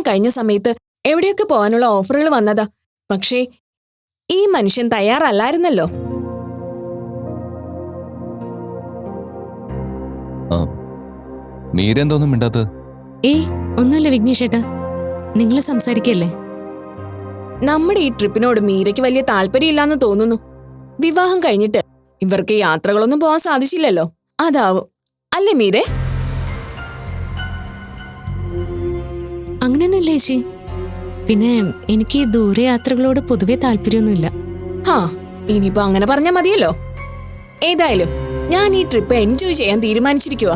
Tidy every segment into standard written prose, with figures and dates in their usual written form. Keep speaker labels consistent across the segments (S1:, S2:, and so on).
S1: കഴിഞ്ഞ സമയത്ത് എവിടെയൊക്കെ പോകാനുള്ള ഓഫറുകൾ വന്നതാ. പക്ഷേ ഈ മനുഷ്യൻ തയ്യാറല്ലായിരുന്നല്ലോ.
S2: മീര എന്തോന്നും മിണ്ടാത്തത്?
S3: ഒന്നുമില്ല വിഘ്നേഷേട്ടാ, നിങ്ങൾ സംസാരിക്കല്ലേ.
S1: നമ്മുടെ ഈ ട്രിപ്പിനോട് മീരയ്ക്ക് വലിയ താല്പര്യമില്ലാന്ന് തോന്നുന്നു. വിവാഹം കഴിഞ്ഞിട്ട് ഇവർക്ക് യാത്രകളൊന്നും പോവാൻ സാധിച്ചില്ലല്ലോ, അതാവും അല്ലേ മീരെ?
S3: അങ്ങനെയൊന്നുമില്ല ചേച്ചി. പിന്നെ എനിക്ക് ദൂരയാത്രകളോട് പൊതുവെ താല്പര്യമൊന്നുമില്ല.
S1: ഇനിയിപ്പോ അങ്ങനെ പറഞ്ഞാ മതിയല്ലോ. ഏതായാലും ഞാൻ ഈ ട്രിപ്പ് എൻജോയ് ചെയ്യാൻ തീരുമാനിച്ചിരിക്കുക.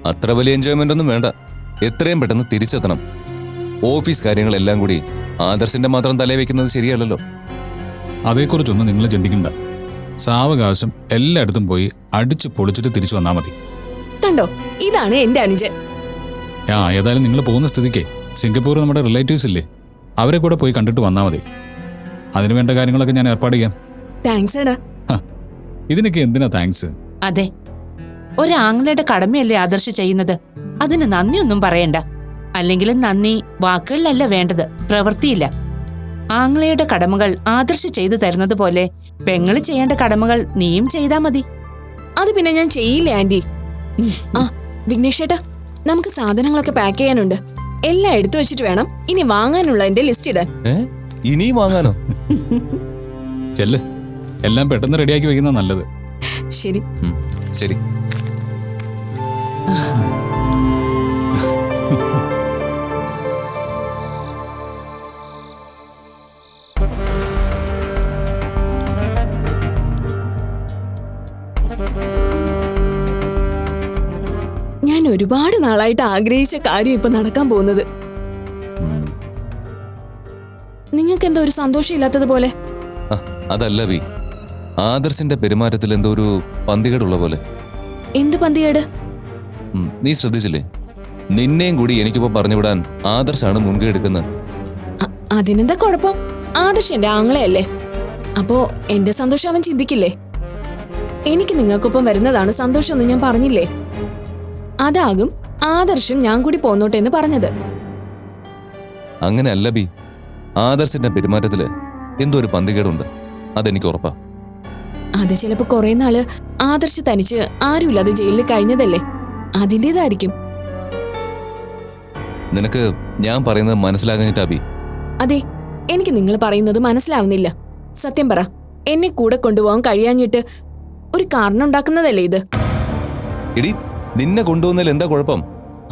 S2: അത്ര വലിയ എൻജോയ്മെന്റ് ഒന്നും വേണ്ട. എത്രയും പെട്ടെന്ന് തിരിച്ചെത്തണം. ഓഫീസ് കാര്യങ്ങളെല്ലാം കൂടി ആദർശിന്റെ മാത്രം തലേ വെക്കുന്നത് ശരിയല്ലല്ലോ.
S4: അതേക്കുറിച്ചൊന്നും നിങ്ങൾ ചിന്തിക്കണ്ട. സാവകാശം എല്ലായിടത്തും പോയി അടിച്ചു പൊളിച്ചിട്ട് തിരിച്ചു വന്നാൽ മതി.
S1: കണ്ടോ, ഇതാണ് എന്റെ അനുജൻ.
S4: ഏതായാലും നിങ്ങൾ പോകുന്ന സ്ഥിതിക്ക് സിംഗപ്പൂർ നമ്മുടെ റിലേറ്റീവ്സ് ഇല്ലേ, അവരെ കൂടെ പോയി കണ്ടിട്ട് വന്നാൽ മതി. അതിനു വേണ്ട കാര്യങ്ങളൊക്കെ ഞാൻ ഏർപ്പാട് ചെയ്യാം.
S1: താങ്ക്സ് എടാ.
S4: ഇതിനൊക്കെ എന്തിനാ താങ്ക്സ്?
S5: അതെ, ഒരാങ്ങളുടെ കടമയല്ലേ ആദർശ് ചെയ്യുന്നത്. അതിന് നന്ദിയൊന്നും പറയണ്ട. അല്ലെങ്കിലും നന്ദി വാക്കുകളിലല്ല വേണ്ടത്, പ്രവൃത്തിയില്ല. ആങ്ങളയുടെ കടമകൾ ആദർശ് ചെയ്തു തരുന്നത് പോലെ പെങ്ങള് ചെയ്യേണ്ട കടമകൾ നീയും ചെയ്താ മതി.
S1: അത് പിന്നെ ഞാൻ ചെയ്യില്ലേ ആന്റി. വിഘ്നേഷേട്ടാ, നമുക്ക് സാധനങ്ങളൊക്കെ പാക്ക് ചെയ്യാനുണ്ട്. എല്ലാം എടുത്തു വെച്ചിട്ട് വേണം ഇനി വാങ്ങാനുള്ള എന്റെ ലിസ്റ്റ് ഇടാൻ.
S2: ഇനിയും വാങ്ങാനോ?
S4: ചെല്ല്, എല്ലാം പെട്ടെന്ന് റെഡിയാക്കി വെക്കുന്ന നല്ലത്.
S1: ശരി
S2: ശരി.
S1: ഞാൻ ഒരുപാട് നാളായിട്ട് ആഗ്രഹിച്ച കാര്യം ഇപ്പൊ നടക്കാൻ പോകുന്നത്. നിങ്ങൾക്ക് എന്തോ ഒരു സന്തോഷമില്ലാത്തതുപോലെ?
S2: അതല്ല വി, ആദർശിന്റെ പെരുമാറ്റത്തിൽ എന്തോ ഒരു പന്തികേടുള്ള പോലെ.
S1: എന്ത് പന്തികേട്?
S2: നീ ശ്രദ്ധിച്ചില്ലേ? നിന്നെയും കൂടി എനിക്കിപ്പോ പറഞ്ഞുവിടാൻ ആദർശാണ് മുൻകൈ എടുക്കുന്നത്.
S1: അതിനെന്താ കുഴപ്പം? ആദർശ് എന്റെ ആങ്ങളെയല്ലേ. അപ്പോ എന്റെ സന്തോഷം അവൻ ചിന്തിക്കില്ലേ? എനിക്ക് നിങ്ങൾക്കൊപ്പം വരുന്നതാണ് സന്തോഷം എന്ന് ഞാൻ പറഞ്ഞില്ലേ? അതാകും ആദർശം ഞാൻ കൂടി പോന്നോട്ടെ എന്ന് പറഞ്ഞത്.
S2: അങ്ങനെ അല്ല ബി, ആദർശിന്റെ പെരുമാറ്റത്തില് എന്തോ ഒരു പന്തികേടുണ്ട്, അതെനിക്ക് ഉറപ്പാ.
S1: അത് ചിലപ്പോ കുറെ നാള് ആദർശ് തനിച്ച് ആരുമില്ലാതെ ജയിലിൽ കഴിഞ്ഞതല്ലേ, അതിൻ്റെതായിരിക്കും.
S2: നിനക്ക് ഞാൻ പറയുന്നത് മനസ്സിലാകാഞ്ഞിട്ടാ ബി.
S1: അതെ, എനിക്ക് നിങ്ങൾ പറയുന്നത് മനസ്സിലാവുന്നില്ല. സത്യം പറ, എന്നെ കൂടെ കൊണ്ടുപോകാൻ കഴിയാഞ്ഞിട്ട് ഒരു കാരണം ഉണ്ടാക്കുന്നതല്ലേ ഇത്?
S2: എടി, നിന്നെ കൊണ്ടുപോകുന്നതിൽ എന്താ കുഴപ്പം?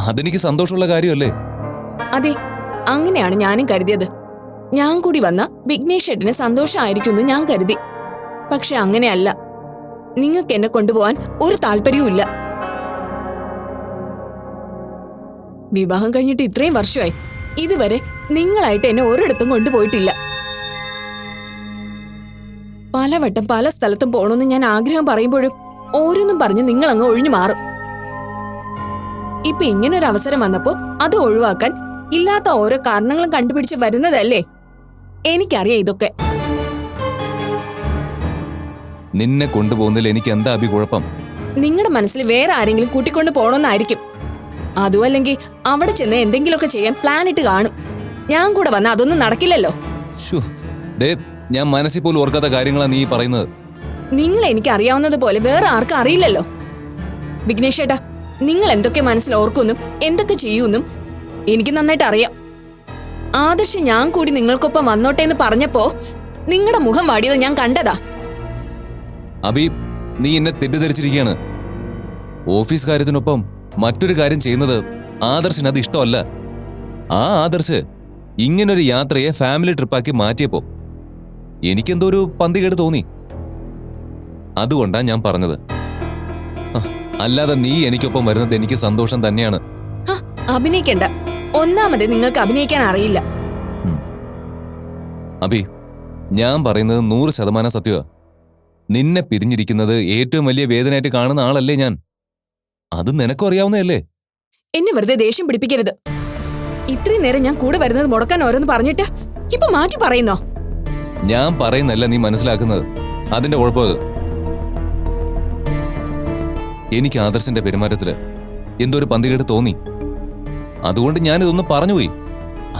S2: അതെനിക്ക് സന്തോഷമുള്ള കാര്യമല്ലേ?
S1: അതെ, അങ്ങനെയാണ് ഞാനും കരുതിയത്. ഞാൻ കൂടി വന്ന വിഘ്നേഷ് ഏട്ടന് സന്തോഷമായിരിക്കും ഞാൻ കരുതി. പക്ഷെ അങ്ങനെയല്ല. നിങ്ങൾക്ക് എന്നെ കൊണ്ടുപോകാൻ ഒരു താല്പര്യവും ഇല്ല. വിവാഹം കഴിഞ്ഞിട്ട് ഇത്രയും വർഷമായി, ഇതുവരെ നിങ്ങളായിട്ട് എന്നെ ഒരിടത്തും കൊണ്ടുപോയിട്ടില്ല. പലവട്ടം പല സ്ഥലത്തും പോകണമെന്ന് ഞാൻ ആഗ്രഹം പറയുമ്പോഴും ഓരോന്നും പറഞ്ഞ് നിങ്ങൾ അങ്ങ് ഒഴിഞ്ഞു മാറും. ഇപ്പൊ ഇങ്ങനൊരു അവസരം വന്നപ്പോ അത് ഒഴിവാക്കാൻ ഇല്ലാത്ത ഓരോ കാരണങ്ങളും കണ്ടുപിടിച്ച് വരുന്നതല്ലേ? എനിക്കറിയാം ഇതൊക്കെ.
S2: നിന്നെ കൊണ്ടുപോകുന്നതിൽ എനിക്ക് എന്താ അഭി കുഴപ്പം?
S1: നിങ്ങളുടെ മനസ്സിൽ വേറെ ആരെങ്കിലും കൂട്ടിക്കൊണ്ട് പോകണമെന്നായിരിക്കും. അതുമല്ലെങ്കിൽ അവിടെ ചെന്ന് എന്തെങ്കിലുമൊക്കെ ചെയ്യാൻ പ്ലാൻ ഇട്ട് കാണും. ഞാൻ കൂടെ വന്ന അതൊന്നും നടക്കില്ലല്ലോ.
S2: ഞാൻ മനസ്സിൽ പോലും ഓർക്കാത്ത കാര്യങ്ങളാണ് നീ പറയുന്നത്.
S1: നിങ്ങൾ എനിക്ക് അറിയാവുന്നത് പോലെ വേറെ ആർക്കും അറിയില്ലല്ലോ. വിഘ്നേഷ് ഏട്ടാ, നിങ്ങൾ എന്തൊക്കെ മനസ്സിൽ ഓർക്കുന്നും എന്തൊക്കെ ചെയ്യൂന്നും എനിക്ക് നന്നായിട്ട് അറിയാം. ആദർശ് ഞാൻ കൂടി നിങ്ങൾക്കൊപ്പം വന്നോട്ടെ എന്ന് പറഞ്ഞപ്പോ നിങ്ങളുടെ മുഖം വാടിയത് ഞാൻ കണ്ടതാ.
S2: അബി, നീ എന്നെ തെറ്റിദ്ധരിച്ചിരിക്കുകയാണ്. ഓഫീസ് കാര്യത്തിനൊപ്പം മറ്റൊരു കാര്യം ചെയ്യുന്നത് ആദർശിന് അത് ഇഷ്ടമല്ല. ആ ആദർശ് ഇങ്ങനൊരു യാത്രയെ ഫാമിലി ട്രിപ്പാക്കി മാറ്റിയപ്പോ എനിക്കെന്തോ ഒരു പന്തികേട് തോന്നി. അതുകൊണ്ടാ ഞാൻ പറഞ്ഞത്. അല്ലാതെ നീ എനിക്കൊപ്പം വരുന്നത് എനിക്ക് സന്തോഷം തന്നെയാണ്.
S1: അഭിനയിക്കണ്ട. ഒന്നാമത് നിങ്ങൾക്ക് അഭിനയിക്കാൻ അറിയില്ല.
S2: അബി, ഞാൻ പറയുന്നത് 100% സത്യമാ. നിന്നെ പിരിഞ്ഞിരിക്കുന്നത് ഏറ്റവും വലിയ വേദനയായിട്ട് കാണുന്ന ആളല്ലേ ഞാൻ. അത് നിനക്കും അറിയാവുന്നതല്ലേ?
S1: എന്നെ വെറുതെ ദേഷ്യം പിടിപ്പിക്കരുത്. ഇത്രയും നേരം ഞാൻ കൂടെ വരുന്നത് മുടക്കാൻ ഓരോന്ന് പറഞ്ഞിട്ട് ഇപ്പൊ മാറ്റി പറയുന്നോ?
S2: ഞാൻ പറയുന്നല്ല നീ മനസ്സിലാക്കുന്നത്, അതിന്റെ കുഴപ്പത്. എനിക്ക് ആദർശിന്റെ പെരുമാറ്റത്തില് എന്തോ ഒരു പന്തികേട് തോന്നി. അതുകൊണ്ട് ഞാനിതൊന്ന് പറഞ്ഞുപോയി,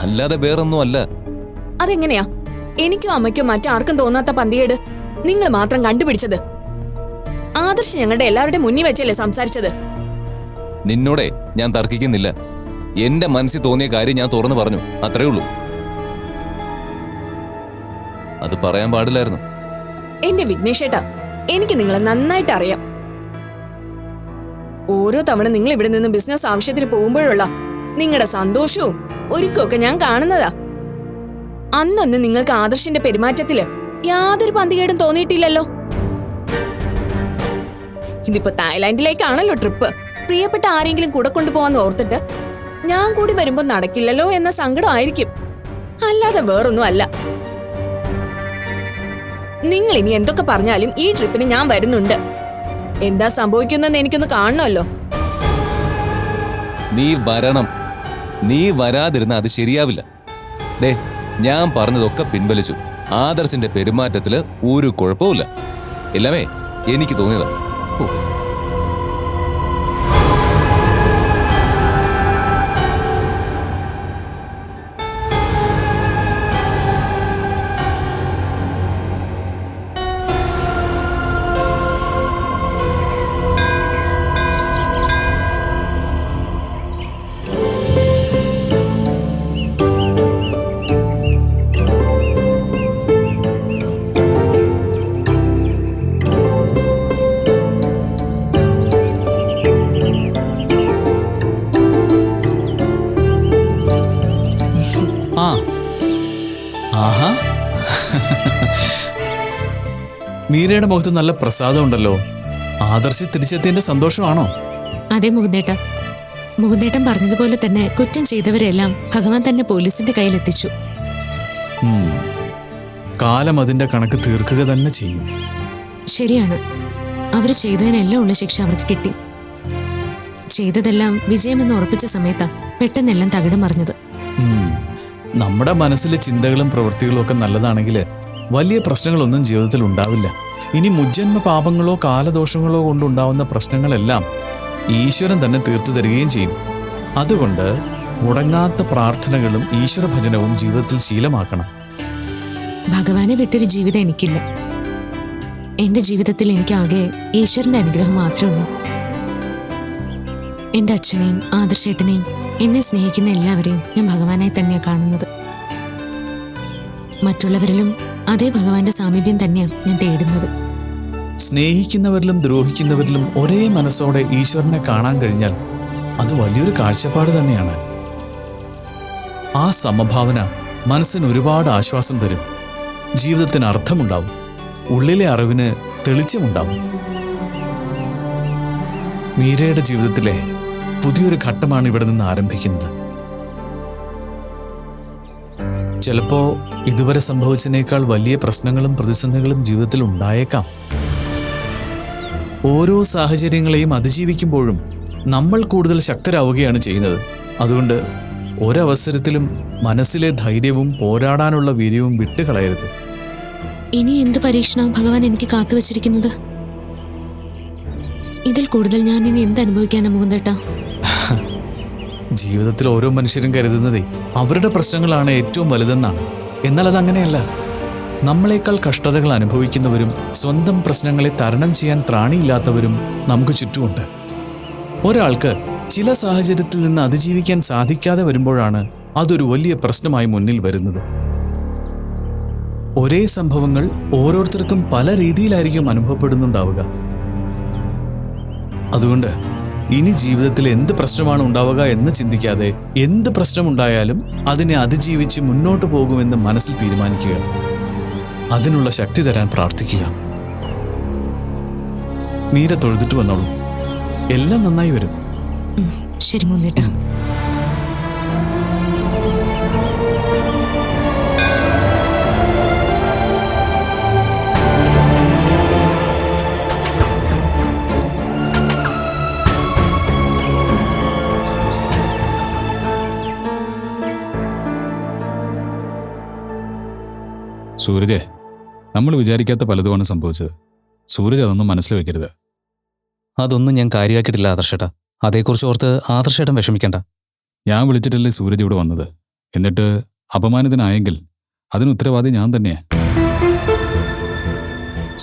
S2: അല്ലാതെ വേറൊന്നും അല്ല.
S1: അതെങ്ങനെയാ എനിക്കോ അമ്മയ്ക്കോ മറ്റാർക്കും തോന്നാത്ത പന്തികേട് നിങ്ങൾ മാത്രം കണ്ടുപിടിച്ചത്? ആദർശ് ഞങ്ങളുടെ എല്ലാവരുടെ മുന്നിൽ വെച്ചല്ലേ സംസാരിച്ചത്?
S2: നിന്നോടെ ഞാൻ തർക്കിക്കുന്നില്ല. എന്റെ മനസ്സിൽ തോന്നിയ കാര്യം ഞാൻ തുറന്നു പറഞ്ഞു, അത്രേ ഉള്ളൂ. അത് പറയാൻ പാടില്ലായിരുന്നു.
S1: എന്റെ വിഘ്നേഷേട്ടാ, എനിക്ക് നിങ്ങളെ നന്നായിട്ട് അറിയാം. ഓരോ തവണ നിങ്ങൾ ഇവിടെ നിന്ന് ബിസിനസ് ആവശ്യത്തിന് പോകുമ്പോഴുള്ള നിങ്ങളുടെ സന്തോഷവും ഒരുക്കമൊക്കെ ഞാൻ കാണുന്നതാ. അന്നൊന്നും നിങ്ങൾക്ക് ആദർശിന്റെ പെരുമാറ്റത്തില് യാതൊരു പന്തികേടും തോന്നിയിട്ടില്ലല്ലോ. ഇതിപ്പോ തായ്ലാന്റിലേക്കാണല്ലോ ട്രിപ്പ്. പ്രിയപ്പെട്ട ആരെങ്കിലും കൂടെ കൊണ്ടുപോകാന്ന് ഓർത്തിട്ട് ഞാൻ കൂടി വരുമ്പോ നടക്കില്ലല്ലോ എന്ന സങ്കടം ആയിരിക്കും, അല്ലാതെ വേറൊന്നും അല്ല. നിങ്ങൾ ഇനി എന്തൊക്കെ പറഞ്ഞാലും ഈ ട്രിപ്പിന് ഞാൻ വരുന്നുണ്ട്. എന്താ സംഭവിക്കുന്നെന്ന് എനിക്കൊന്ന് കാണണമല്ലോ.
S2: നീ വരണം. നീ വരാതിരുന്ന അത് ശരിയാവില്ല. ദേ, ഞാൻ പറഞ്ഞതൊക്കെ പിൻവലിച്ചു. ആദർശിന്റെ പെരുമാറ്റത്തില് ഒരു കുഴപ്പമില്ല. എല്ലാമേ എനിക്ക് തോന്നിയതാ.
S4: ആഹാ, മീരയുടെ മുഖത്ത് നല്ല പ്രസാദം ഉണ്ടല്ലോ. ആദർശ് തിരിച്ചെത്തിയതിന്റെ സന്തോഷമാണോ?
S3: അതെ മുകുന്ദേട്ട, മുകുന്ദേട്ടൻ പറഞ്ഞതുപോലെ തന്നെ കുറ്റം ചെയ്തവരെല്ലാം ഭഗവാൻ തന്നെ പോലീസിന്റെ കയ്യിലെത്തിച്ചു.
S4: കാലം അതിന്റെ കണക്ക് തീർക്കുക തന്നെ ചെയ്യും.
S3: ശരിയാണ്, അവർ ചെയ്തതിനെല്ലാം ഉള്ള ശിക്ഷ അവർക്ക് കിട്ടി. ചെയ്തതെല്ലാം വിജയമെന്ന് ഉറപ്പിച്ച സമയത്താ പെട്ടെന്നെല്ലാം തകിടം മറിഞ്ഞത്.
S4: നമ്മുടെ മനസ്സിലെ ചിന്തകളും പ്രവൃത്തികളും ഒക്കെ നല്ലതാണെങ്കിൽ വലിയ പ്രശ്നങ്ങളൊന്നും ജീവിതത്തിൽ ഉണ്ടാവില്ല. ഇനി മുജ്ജന്മ പാപങ്ങളോ കാലദോഷങ്ങളോ കൊണ്ടുണ്ടാവുന്ന പ്രശ്നങ്ങളെല്ലാം ഈശ്വരൻ തന്നെ തീർത്തു തരികയും ചെയ്യും. അതുകൊണ്ട് മുടങ്ങാത്ത പ്രാർത്ഥനകളും ഈശ്വര ഭജനവും ജീവിതത്തിൽ ശീലമാക്കണം.
S3: ഭഗവാനെ വിട്ടൊരു ജീവിതം എനിക്കില്ല. എന്റെ ജീവിതത്തിൽ എനിക്കാകെ ഈശ്വരന്റെ അനുഗ്രഹം മാത്രമേ ഉള്ളൂ. എന്റെ അച്ഛനെയും ആദർശേട്ടനെയും എന്നെ സ്നേഹിക്കുന്ന എല്ലാവരെയും ഞാൻ ഭഗവാനായി തന്നെയാണ് കാണുന്നത്. മറ്റുള്ളവരിലും അതേ ഭഗവാന്റെ സാമീപ്യം തന്നെയാണ് ഞാൻ തേടുന്നത്.
S4: സ്നേഹിക്കുന്നവരിലും ദ്രോഹിക്കുന്നവരിലും ഒരേ മനസ്സോടെ ഈശ്വരനെ കാണാൻ കഴിഞ്ഞാൽ അത് വലിയൊരു കാഴ്ചപ്പാട് തന്നെയാണ്. ആ സമഭാവന മനസ്സിന് ഒരുപാട് ആശ്വാസം തരും. ജീവിതത്തിന് അർത്ഥമുണ്ടാവും. ഉള്ളിലെ അറിവിന് തെളിച്ചമുണ്ടാവും. മീരയുടെ ജീവിതത്തിലെ പുതിയൊരു ഘട്ടമാണ് ഇവിടെ നിന്ന് ആരംഭിക്കുന്നത്. ചിലപ്പോ ഇതുവരെ സംഭവിച്ചതിനേക്കാൾ വലിയ പ്രശ്നങ്ങളും പ്രതിസന്ധികളും ജീവിതത്തിൽ ഉണ്ടായേക്കാം. ഓരോ സാഹചര്യങ്ങളെയും അതിജീവിക്കുമ്പോഴും നമ്മൾ കൂടുതൽ ശക്തരാവുകയാണ് ചെയ്യുന്നത്. അതുകൊണ്ട് ഒരവസരത്തിലും മനസ്സിലെ ധൈര്യവും പോരാടാനുള്ള വീര്യവും വിട്ടുകളയരുത്.
S3: ഇനി എന്ത് പരീക്ഷണ ഭഗവാൻ എനിക്ക് കാത്തുവച്ചിരിക്കുന്നത്? ഇതിൽ കൂടുതൽ ഞാൻ ഇനി എന്ത് അനുഭവിക്കാനാ മുകുന്ദേട്ടാ?
S4: ജീവിതത്തിൽ ഓരോ മനുഷ്യരും കരുതുന്നതേ അവരുടെ പ്രശ്നങ്ങളാണ് ഏറ്റവും വലുതെന്നാണ്. എന്നാൽ അതങ്ങനെയല്ല. നമ്മളെക്കാൾ കഷ്ടതകൾ അനുഭവിക്കുന്നവരും സ്വന്തം പ്രശ്നങ്ങളെ തരണം ചെയ്യാൻ ത്രാണിയില്ലാത്തവരും നമുക്ക് ചുറ്റുമുണ്ട്. ഒരാൾക്ക് ചില സാഹചര്യത്തിൽ നിന്ന് അതിജീവിക്കാൻ സാധിക്കാതെ വരുമ്പോഴാണ് അതൊരു വലിയ പ്രശ്നമായി മുന്നിൽ വരുന്നത്. ഒരേ സംഭവങ്ങൾ ഓരോരുത്തർക്കും പല രീതിയിലായിരിക്കും അനുഭവപ്പെടുന്നുണ്ടാവുക. അതുകൊണ്ട് ഇനി ജീവിതത്തിൽ എന്ത് പ്രശ്നമാണ് ഉണ്ടാവുക എന്ന് ചിന്തിക്കാതെ എന്ത് പ്രശ്നമുണ്ടായാലും അതിനെ അതിജീവിച്ച് മുന്നോട്ട് പോകുമെന്ന് മനസ്സിൽ തീരുമാനിക്കുക. അതിനുള്ള ശക്തി തരാൻ പ്രാർത്ഥിക്കുക. മീര തൊഴുതിട്ട് വന്നോളൂ. എല്ലാം നന്നായി വരും.
S3: ശരി മുകുന്ദേട്ടാ.
S4: സൂരജ്, നമ്മൾ വിചാരിക്കാത്ത പലതുമാണ് സംഭവിച്ചത്. സൂരജ് അതൊന്നും മനസ്സിൽ വെക്കരുത്.
S6: അതൊന്നും ഞാൻ കാര്യമാക്കിയിട്ടില്ല ആദർശേട്ടാ. അതേക്കുറിച്ച് ഓർത്ത് ആദർശേട്ടൻ വിഷമിക്കണ്ട.
S7: ഞാൻ വിളിച്ചിട്ടല്ലേ സൂരജ് ഇവിടെ വന്നത്. എന്നിട്ട് അപമാനിതനായെങ്കിൽ അതിന് ഉത്തരവാദി ഞാൻ തന്നെയാ.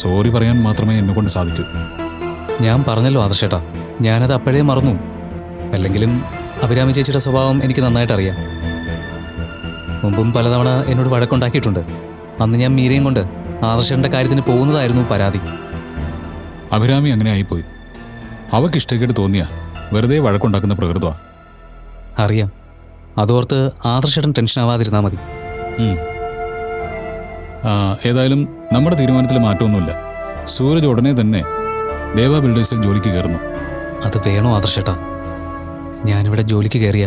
S7: സോറി പറയാൻ മാത്രമേ എന്നെ കൊണ്ട് സാധിക്കൂ.
S6: ഞാൻ പറഞ്ഞല്ലോ ആദർശേട്ടാ, ഞാനത് അപ്പോഴേ മറന്നു. അല്ലെങ്കിലും അഭിരാമി ചേച്ചിയുടെ സ്വഭാവം എനിക്ക് നന്നായിട്ട് അറിയാം. മുമ്പും പലതവണ എന്നോട് വഴക്കുണ്ടാക്കിയിട്ടുണ്ട്. അന്ന് ഞാൻ മീരയും കൊണ്ട് ആദർശേട്ടൻ്റെ കാര്യത്തിന് പോകുന്നതായിരുന്നു പരാതി.
S7: അഭിരാമി അങ്ങനെ ആയിപ്പോയി. അവക്ക് ഇഷ്ടക്കേട് തോന്നിയാ വെറുതെ വഴക്കുണ്ടാക്കുന്ന പ്രകൃതമാണ്.
S6: അറിയാം. അതോർത്ത് ആദർശേട്ടൻ ടെൻഷൻ ആവാതിരുന്നാൽ മതി.
S7: ഏതായാലും നമ്മുടെ തീരുമാനത്തിൽ മാറ്റമൊന്നുമില്ല. സൂരജ് ഉടനെ തന്നെ ദേവ ബിൽഡേഴ്സിൽ ജോലിക്ക് കയറുന്നു.
S6: അത് വേണോ ആദർശേട്ടാ? ഞാനിവിടെ ജോലിക്ക് കയറിയ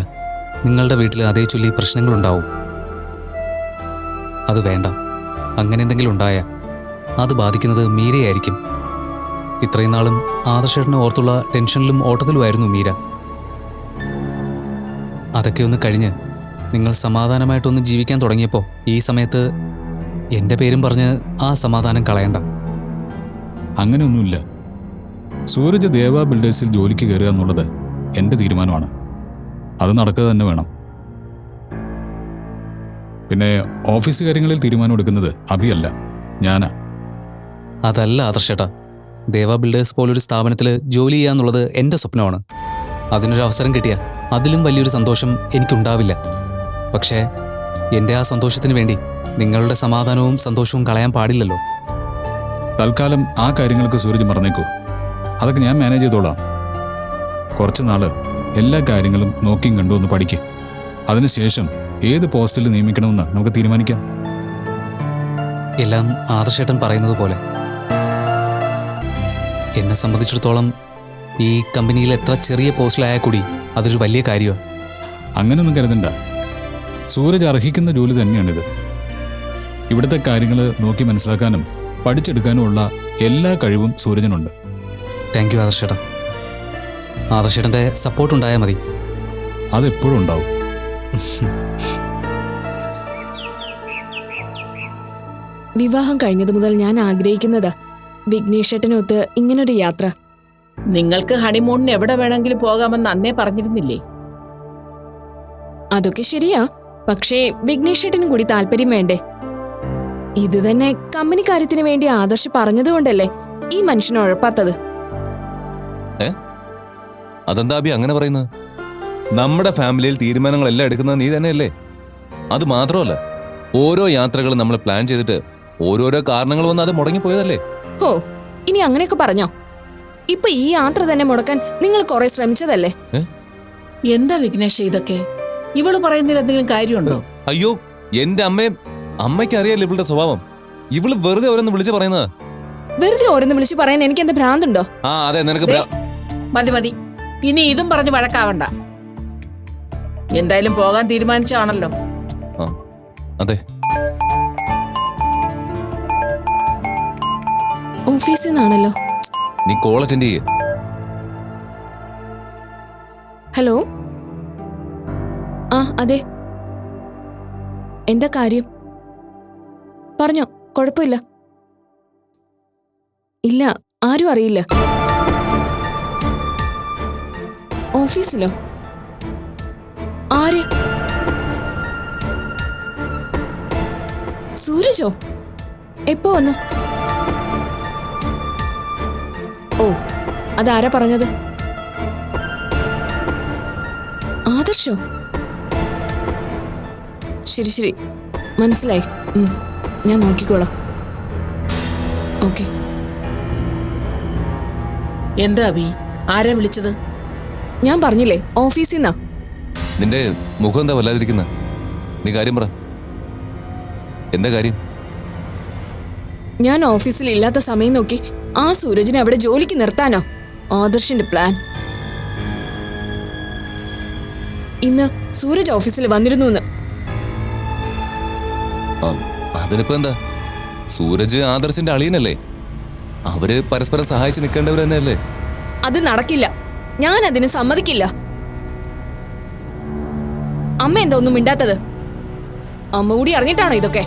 S6: നിങ്ങളുടെ വീട്ടിൽ അതേ ചൊല്ലി പ്രശ്നങ്ങളുണ്ടാവും. അത് വേണ്ട. അങ്ങനെ എന്തെങ്കിലും ഉണ്ടായ അത് ബാധിക്കുന്നത് മീരയായിരിക്കും. ഇത്രയും നാളും ആദർശേട്ടനെ ഓർത്തുള്ള ടെൻഷനിലും ഓട്ടത്തിലുമായിരുന്നു മീര. അതൊക്കെ ഒന്ന് കഴിഞ്ഞ് നിങ്ങൾ സമാധാനമായിട്ടൊന്ന് ജീവിക്കാൻ തുടങ്ങിയപ്പോൾ ഈ സമയത്ത് എൻ്റെ പേരും പറഞ്ഞ് ആ സമാധാനം കളയണ്ട.
S7: അങ്ങനെയൊന്നുമില്ല. സൂരജ് ദേവ ബിൽഡേഴ്സിൽ ജോലിക്ക് കയറുക എന്നുള്ളത് എൻ്റെ തീരുമാനമാണ്. അത് നടക്കുക തന്നെ വേണം. പിന്നെ ഓഫീസ് കാര്യങ്ങളിൽ തീരുമാനം എടുക്കുന്നത് അഭിയല്ല, ഞാനാ.
S6: അതല്ല ആദർശേട്ടാ, ദേവ ബിൽഡേഴ്സ് പോലൊരു സ്ഥാപനത്തിൽ ജോലി ചെയ്യാന്നുള്ളത് എൻ്റെ സ്വപ്നമാണ്. അതിനൊരു അവസരം കിട്ടിയാൽ അതിലും വലിയൊരു സന്തോഷം എനിക്കുണ്ടാവില്ല. പക്ഷേ എൻ്റെ ആ സന്തോഷത്തിന് വേണ്ടി നിങ്ങളുടെ സമാധാനവും സന്തോഷവും കളയാൻ പാടില്ലല്ലോ.
S7: തൽക്കാലം ആ കാര്യങ്ങൾക്ക് സൂരജ് മറന്നേക്കൂ. അതൊക്കെ ഞാൻ മാനേജ് ചെയ്തോളാം. കുറച്ച് നാള് എല്ലാ കാര്യങ്ങളും നോക്കിയും കണ്ടു ഒന്ന് പഠിക്കുക. അതിനുശേഷം ഏത് പോസ്റ്റിൽ നിയമിക്കണമെന്ന് നമുക്ക് തീരുമാനിക്കാം.
S6: എല്ലാം ആദർശേട്ടൻ പറയുന്നത് പോലെ. എന്നെ സംബന്ധിച്ചിടത്തോളം ഈ കമ്പനിയിൽ എത്ര ചെറിയ പോസ്റ്റിലായാൽ കൂടി അതൊരു വലിയ കാര്യമാണ്.
S7: അങ്ങനെയൊന്നും കരുതണ്ട. സൂരജ് അർഹിക്കുന്ന ജോലി തന്നെയാണിത്. ഇവിടുത്തെ കാര്യങ്ങൾ നോക്കി മനസ്സിലാക്കാനും പഠിച്ചെടുക്കാനുമുള്ള എല്ലാ കഴിവും സൂരജിനുണ്ട്.
S6: താങ്ക് യു ആദർശേട്ടാ. ആദർശേട്ടൻ്റെ സപ്പോർട്ട് ഉണ്ടായാൽ മതി.
S7: അതെപ്പോഴും ഉണ്ടാവും.
S1: വിവാഹം കഴിഞ്ഞതു മുതൽ ഞാൻ ആഗ്രഹിക്കുന്നതാ വിഘ്നേഷേട്ടനൊത്ത് ഇങ്ങനൊരു യാത്ര.
S8: നിങ്ങൾക്ക് ഹണിമൂണിന് എവിടെ വേണമെങ്കിലും പോകാമെന്ന് അന്നേ പറഞ്ഞിരുന്നില്ലേ?
S1: അതൊക്കെ ശരിയാ. പക്ഷേ വിഘ്നേഷേട്ടനും കൂടി താല്പര്യം വേണ്ടേ? ഇത് തന്നെ കമ്പനി കാര്യത്തിന് വേണ്ടി ആദർശ് പറഞ്ഞതുകൊണ്ടല്ലേ ഈ മനുഷ്യന് ഉഴപ്പാത്തത്.
S2: അതെന്താ അഭി അങ്ങനെ പറയുന്നത്? നമ്മുടെ ഫാമിലിയിൽ തീരുമാനങ്ങളെല്ലാം എടുക്കുന്നത് നീ തന്നെയല്ലേ? അത് മാത്രമല്ല, ഓരോ യാത്രകളും നമ്മൾ പ്ലാൻ ചെയ്തിട്ട് ഓരോരോ കാരണങ്ങൾ വന്ന് അത് മുടങ്ങിപ്പോയതല്ലേ?
S1: ഹോ, ഇനി അങ്ങനെയൊക്കെ പറഞ്ഞോ? ഇപ്പൊ ഈ യാത്ര തന്നെ മുടക്കാൻ നിങ്ങൾ കുറെ ശ്രമിച്ചതല്ലേ?
S8: എന്താ വിഘ്നേഷ് ഇതൊക്കെ? ഇവള് പറയുന്നതിൽ എന്തെങ്കിലും കാര്യമുണ്ടോ?
S2: അയ്യോ, എന്റെ അമ്മയ്ക്ക് അറിയാലോ ഇവളുടെ സ്വഭാവം. ഇവള് വെറുതെ ഓരോന്ന് വിളിച്ച് പറയുന്നത്.
S1: വെറുതെ ഓരോന്ന് വിളിച്ച് പറയാൻ എനിക്ക് എന്താ ഭ്രാന്തുണ്ടോ?
S2: ആ അതെ, നിനക്ക്
S8: മതി മതി, ഇനി ഇതും പറഞ്ഞ് വഴക്കാവണ്ട. എന്തായാലും പോകാൻ തീരുമാനിച്ചാണല്ലോ.
S2: അതെ.
S1: ഓഫീസിൽ നിന്നാണല്ലോ.
S2: നീ കോൾ അറ്റൻഡ് ചെയ്യേ.
S1: ഹലോ. ആ അതെ. എന്താ കാര്യം? പറഞ്ഞോ, കുഴപ്പമില്ല. ഇല്ല, ആരും അറിയില്ല. ഓഫീസിലോ? ആര്? സൂരജോ? എപ്പോ വന്നു? ഓ, അതാരാ പറഞ്ഞത്? ആദർശോ? ശരി ശരി, മനസ്സിലായി. ഞാൻ നോക്കിക്കോളാം. ഓക്കെ.
S8: എന്താ അഭി, ആരാ വിളിച്ചത്?
S1: ഞാൻ പറഞ്ഞില്ലേ, ഓഫീസിൽ നിന്നാ.
S2: നിന്റെ മുഖം എന്താ വല്ലാതിരിക്കുന്ന? നീ കാര്യം പറ. എന്താ കാര്യം?
S1: ഞാൻ ഓഫീസിൽ ഇല്ലാത്ത സമയം നോക്കി ആ സൂരജിനെ അവിടെ ജോലിക്ക് നിർത്താനോ ആദർശിന്റെ പ്ലാൻ? ഇന്ന് സൂരജ് ഓഫീസിൽ വന്നിരുന്നു.
S2: അതിനിപ്പോ എന്താ? സൂരജ് ആദർശിന്റെ അളിയനല്ലേ? അവര് പരസ്പരം സഹായിച്ച് നിൽക്കേണ്ടവർ തന്നെയല്ലേ?
S1: അത് നടക്കില്ല. ഞാൻ അതിന് സമ്മതിക്കില്ല. അമ്മ എന്താ ഒന്നും മിണ്ടാത്തത്? അമ്മ കൂടി അറിഞ്ഞിട്ടാണോ ഇതൊക്കെ?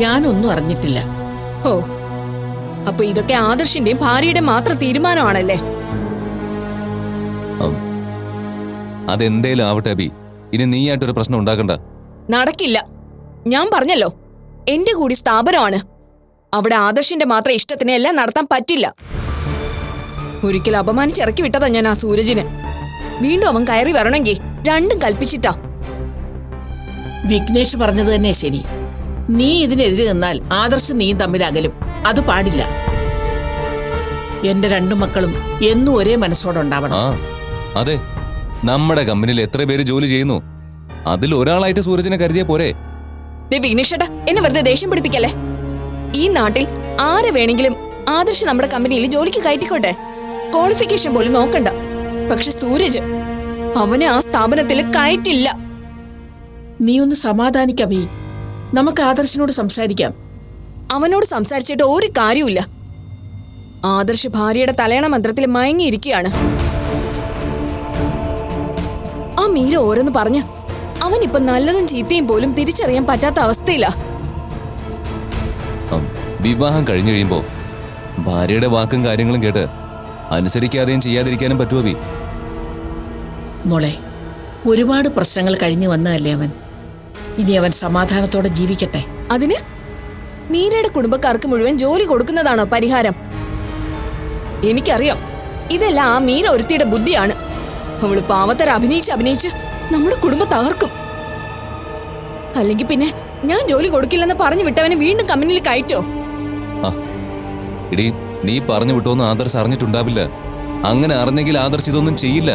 S8: ഞാനൊന്നും അറിഞ്ഞിട്ടില്ല.
S1: ഓ, അപ്പൊ ഇതൊക്കെ ആദർശിന്റെയും ഭാര്യയുടെ മാത്രം തീരുമാനമാണല്ലേ?
S2: അതെന്തേലും ആവട്ടെ അബി, ഇനി നീയായിട്ടൊരു പ്രശ്നം ഉണ്ടാക്കണ്ട.
S1: നടക്കില്ല. ഞാൻ പറഞ്ഞല്ലോ, എന്റെ കൂടി സ്ഥാപനമാണ്. അവിടെ ആദർശിന്റെ മാത്രം ഇഷ്ടത്തിന് എല്ലാം നടത്താൻ പറ്റില്ല. ഒരിക്കൽ അപമാനിച്ചിറക്കി വിട്ടതാ ഞാൻ ആ സൂരജിന്. വീണ്ടും അവൻ കയറി വരണമെങ്കിൽ രണ്ടും കൽപ്പിച്ചിട്ടാ.
S8: വിഘ്നേഷ് പറഞ്ഞത് തന്നെ ശരി. നീ ഇതിനെതിരെ നിന്നാൽ ആദർശ് നീയും തമ്മിൽ അകലും. അത് പാടില്ല. എന്റെ രണ്ടു മക്കളും എന്നും ഒരേ മനസ്സോടെ ഉണ്ടാവണം.
S2: ആ അതെ, നമ്മുടെ കമ്പനിയിൽ എത്ര പേര് ജോലി ചെയ്യുന്നു, അതിൽ ഒരാളായിട്ട് സൂരജിനെ കരുതിയ പോരെ?
S1: വിഘ്നേഷേട്ടാ, എന്നെ വെറുതെ ദേഷ്യം പിടിപ്പിക്കല്ലേ. ഈ നാട്ടിൽ ആരെ വേണമെങ്കിലും ആദർശ് നമ്മുടെ കമ്പനിയിൽ ജോലിക്ക് കയറ്റിക്കോട്ടെ. ക്വാളിഫിക്കേഷൻ പോലും നോക്കണ്ട. പക്ഷെ സൂരജ്, അവനെ ആ സ്ഥാപനത്തിൽ കയറ്റില്ല.
S8: നീ ഒന്ന് സമാധാനിക്കവേ. നമുക്ക് ആദർശിനോട് സംസാരിക്കാം.
S1: അവനോട് സംസാരിച്ചിട്ട് ഒരു കാര്യമില്ല. ആദർശ് ഭാര്യയുടെ തലയണ മന്ത്രത്തിൽ മയങ്ങിയിരിക്കുകയാണ്. ആ മീര ഓരോന്ന് പറഞ്ഞ് അവനിപ്പൊ നല്ലതും ചീത്തയും പോലും തിരിച്ചറിയാൻ പറ്റാത്ത അവസ്ഥയിലാ.
S2: വിവാഹം കഴിഞ്ഞു കഴിയുമ്പോ ഭാര്യയുടെ വാക്കും കാര്യങ്ങളും കേട്ട് അനുസരിക്കാതെയും ചെയ്യാതിരിക്കാനും പറ്റുമോ ബി?
S8: മോളെ, ഒരുപാട് പ്രശ്നങ്ങൾ കഴിഞ്ഞു വന്നതല്ലേ അവൻ. ഇനി അവൻ സമാധാനത്തോടെ ജീവിക്കട്ടെ.
S1: അതിന് മീരയുടെ കുടുംബക്കാർക്ക് മുഴുവൻ ജോലി കൊടുക്കുന്നതാണോ പരിഹാരം? എനിക്കറിയാം, ഇതെല്ലാം ആ മീര ഒരുത്തിയുടെ ബുദ്ധിയാണ്. അവള് പാവത്തര അഭിനയിച്ച് നമ്മുടെ കുടുംബം തകർക്കും. അല്ലെങ്കിൽ പിന്നെ ഞാൻ ജോലി കൊടുക്കില്ലെന്ന് പറഞ്ഞു വിട്ടവനെ വീണ്ടും കമ്പനിയിൽ കയറ്റോ?
S2: ഇടി, നീ പറഞ്ഞു വിട്ടോന്ന് ആദർശ് അറിഞ്ഞിട്ടുണ്ടാവില്ല. അങ്ങനെ അറിഞ്ഞെങ്കിൽ ആദർശ് ഇതൊന്നും ചെയ്യില്ല.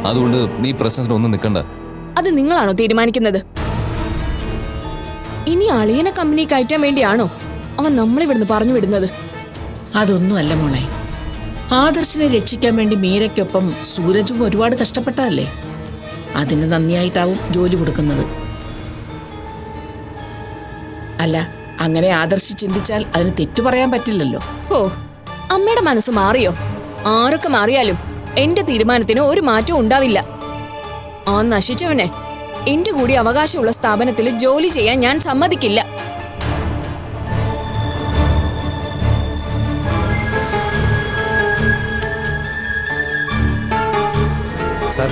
S2: അതുകൊണ്ട് നീ പ്രശ്നത്തിനൊന്നും നിൽക്കണ്ട.
S1: അത് നിങ്ങളാണോ തീരുമാനിക്കുന്നത്? ഇനി അളിയനെ കമ്പനി കയറ്റാൻ വേണ്ടിയാണോ അവൻ നമ്മളിവിടുന്ന് പറഞ്ഞു വിടുന്നത്?
S8: അതൊന്നുമല്ല മോളെ. ആദർശിനെ രക്ഷിക്കാൻ വേണ്ടി മീരയ്ക്കൊപ്പം സൂരജും ഒരുപാട് കഷ്ടപ്പെട്ടതല്ലേ. അതിന് നന്ദിയായിട്ടാവും ജോലി കൊടുക്കുന്നത്. അല്ല, അങ്ങനെ ആദർശ് ചിന്തിച്ചാൽ അതിന് തെറ്റു പറയാൻ പറ്റില്ലല്ലോ.
S1: ഓ, അമ്മയുടെ മനസ്സ് മാറിയോ? ആരൊക്കെ മാറിയാലും എന്റെ തീരുമാനത്തിന് ഒരു മാറ്റവും ഉണ്ടാവില്ല. ആ നശിച്ചവനെ എന്റെ കൂടി അവകാശമുള്ള സ്ഥാപനത്തിൽ ജോലി ചെയ്യാൻ ഞാൻ സമ്മതിക്കില്ല.
S7: സാർ.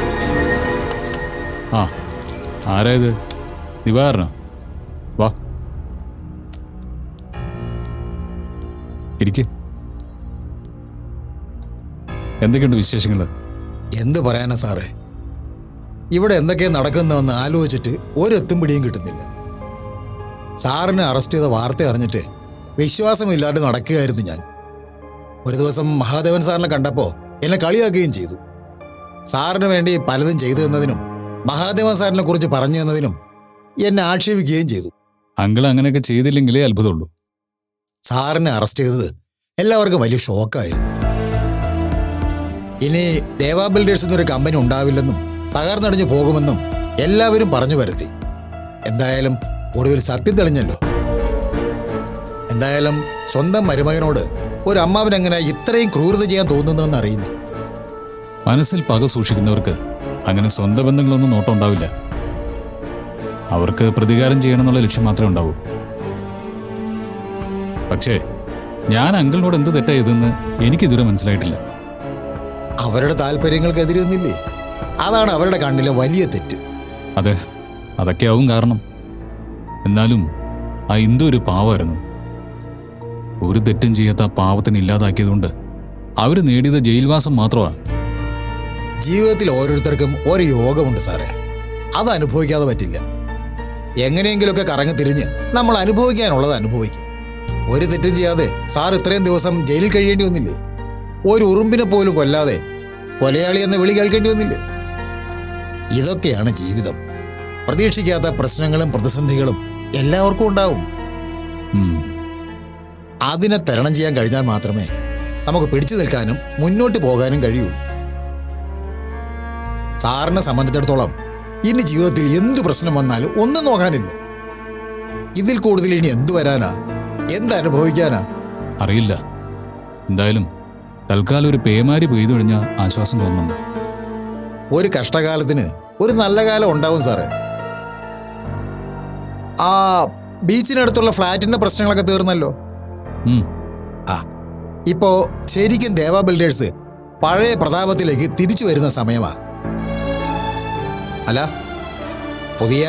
S7: ആ, ആരായത്? ദിവാകരനോ? വാ, ഇരിക്ക്. എന്തൊക്കെയുണ്ട് വിശേഷങ്ങൾ?
S9: എന്ത് പറയാനാ സാറേ, ഇവിടെ എന്തൊക്കെയാ നടക്കുന്നതെന്ന് ആലോചിച്ചിട്ട് ഒരെത്തും പിടിയും കിട്ടുന്നില്ല. സാറിനെ അറസ്റ്റ് ചെയ്ത വാർത്ത അറിഞ്ഞിട്ട് വിശ്വാസമില്ലാതെ നടക്കുകയായിരുന്നു ഞാൻ. ഒരു ദിവസം മഹാദേവൻ സാറിനെ കണ്ടപ്പോൾ എന്നെ കളിയാക്കുകയും ചെയ്തു. സാറിന് വേണ്ടി പലതും ചെയ്തു തന്നതിനും മഹാദേവൻ സാറിനെ കുറിച്ച് പറഞ്ഞു തന്നതിനും എന്നെ ആക്ഷേപിക്കുകയും ചെയ്തു.
S7: അങ്കിൾ അങ്ങനെയൊക്കെ ചെയ്തില്ലെങ്കിലേ അത്ഭുതമുള്ളൂ.
S9: സാറിനെ അറസ്റ്റ് ചെയ്തത് എല്ലാവർക്കും വലിയ ഷോക്കായിരുന്നു. ഇനി ദേവാ ബിൽഡേഴ്സ് എന്നൊരു കമ്പനി ഉണ്ടാവില്ലെന്നും തകർന്നടിഞ്ഞു പോകുമെന്നും എല്ലാവരും പറഞ്ഞു വരുത്തി. എന്തായാലും ഒടുവിൽ സത്യം തെളിഞ്ഞല്ലോ. എന്തായാലും സ്വന്തം മരുമകനോട് ഒരു അമ്മാവനെങ്ങനെ ഇത്രയും ക്രൂരത ചെയ്യാൻ തോന്നുന്നതെന്ന് അറിയുന്നു.
S7: മനസ്സിൽ പക സൂക്ഷിക്കുന്നവർക്ക് അങ്ങനെ സ്വന്തം ബന്ധങ്ങളൊന്നും നോട്ടമുണ്ടാവില്ല. അവർക്ക് പ്രതികാരം ചെയ്യണമെന്നുള്ള ലക്ഷ്യം മാത്രമേ ഉണ്ടാവൂ. പക്ഷേ ഞാൻ അങ്കിളിനോട് എന്ത് തെറ്റാ ചെയ്തെന്ന് എനിക്കിതുവരെ മനസ്സിലായിട്ടില്ല.
S9: അവരുടെ താല്പര്യങ്ങൾക്കെതിരൊന്നില്ലേ? അതാണ് അവരുടെ കണ്ണിലെ വലിയ തെറ്റ്.
S7: അതെ, അതൊക്കെയാവും കാരണം. എന്നാലും ആ ഇന്ദു ഒരു പാവമായിരുന്നു. ഒരു തെറ്റും ചെയ്യാത്ത ആ പാവത്തിന് ഇല്ലാതാക്കിയതുകൊണ്ട് അവർ നേടിയത് ജയിൽവാസം മാത്രമാണ്.
S9: ജീവിതത്തിൽ ഓരോരുത്തർക്കും ഓരോ യോഗമുണ്ട് സാറേ. അത് അനുഭവിക്കാതെ പറ്റില്ല. എങ്ങനെയെങ്കിലുമൊക്കെ കറങ്ങി തിരിഞ്ഞ് നമ്മൾ അനുഭവിക്കാനുള്ളത് അനുഭവിക്കും. ഒരു തെറ്റും ചെയ്യാതെ സാർ ഇത്രയും ദിവസം ജയിലിൽ കഴിയേണ്ടി വന്നില്ലേ? ഒരു ഉറുമ്പിനെ പോലും കൊല്ലാതെ കൊലയാളി എന്ന വിളി കേൾക്കേണ്ടി വന്നില്ലേ? ഇതൊക്കെയാണ് ജീവിതം. പ്രതീക്ഷിക്കാത്ത പ്രശ്നങ്ങളും പ്രതിസന്ധികളും എല്ലാവർക്കും ഉണ്ടാവും. അതിനെ തരണം ചെയ്യാൻ കഴിഞ്ഞാൽ മാത്രമേ നമുക്ക് പിടിച്ചു നിൽക്കാനും മുന്നോട്ട് പോകാനും കഴിയൂ. സാറിനെ സംബന്ധിച്ചിടത്തോളം ഇനി ജീവിതത്തിൽ എന്തു പ്രശ്നം വന്നാലും ഒന്നും നോക്കാനില്ല. ഇതിൽ കൂടുതൽ ഇനി എന്തു വരാനാ, എന്തനുഭവിക്കാനാ?
S7: അറിയില്ല. എന്തായാലും തൽക്കാലം ഒരു പേമാരി പെയ്തു കഴിഞ്ഞാൽ ആശ്വാസം തോന്നുന്നുണ്ട്.
S9: ഒരു കഷ്ടകാലത്തിന് ഒരു നല്ല കാലം ഉണ്ടാവും സാറേ. ആ ബീച്ചിനടുത്തുള്ള ഫ്ലാറ്റിന്റെ പ്രശ്നങ്ങളൊക്കെ തീർന്നല്ലോ. ഇപ്പോ ശരിക്കും ദേവാ ബിൽഡേഴ്സ് പഴയ പ്രതാപത്തിലേക്ക് തിരിച്ചു വരുന്ന സമയമാ. അല്ല, പുതിയ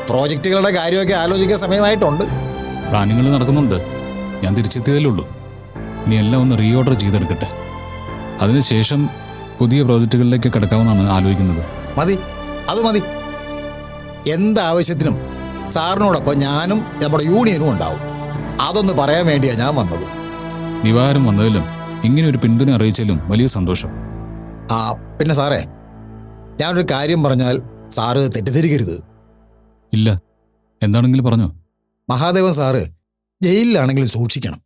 S9: പ്രോജക്റ്റുകളുടെ കാര്യമൊക്കെ ആലോചിക്കാൻ സമയമായിട്ടുണ്ട്.
S7: പ്ലാനിങ്ങൾ നടക്കുന്നുണ്ട്. ഞാൻ തിരിച്ചെത്തിയതേ ഉള്ളൂ. ഇനി എല്ലാം ഒന്ന് റീഓർഡർ ചെയ്തെടുക്കട്ടെ. അതിനുശേഷം പുതിയ പ്രോജക്റ്റുകളിലേക്ക് കിടക്കാമെന്നാണ് ആലോചിക്കുന്നത്.
S9: മതി, അത് മതി. എന്താവശ്യത്തിനും സാറിനോടൊപ്പം ഞാനും നമ്മുടെ യൂണിയനും ഉണ്ടാവും. അതൊന്ന് പറയാൻ വേണ്ടിയാണ് ഞാൻ വന്നത്.
S7: നിവാരം വന്നതിലും ഇങ്ങനെ ഒരു പിന്തുണ അറിയിച്ചാലും വലിയ സന്തോഷം.
S9: ആ പിന്നെ സാറേ, ഞാനൊരു കാര്യം പറഞ്ഞാൽ സാറ് തെറ്റിദ്ധരിക്കരുത്.
S7: ഇല്ല, എന്താണെങ്കിലും പറഞ്ഞോ.
S9: മഹാദേവൻ സാറ് ജയിലിലാണെങ്കിലും സൂക്ഷിക്കണം.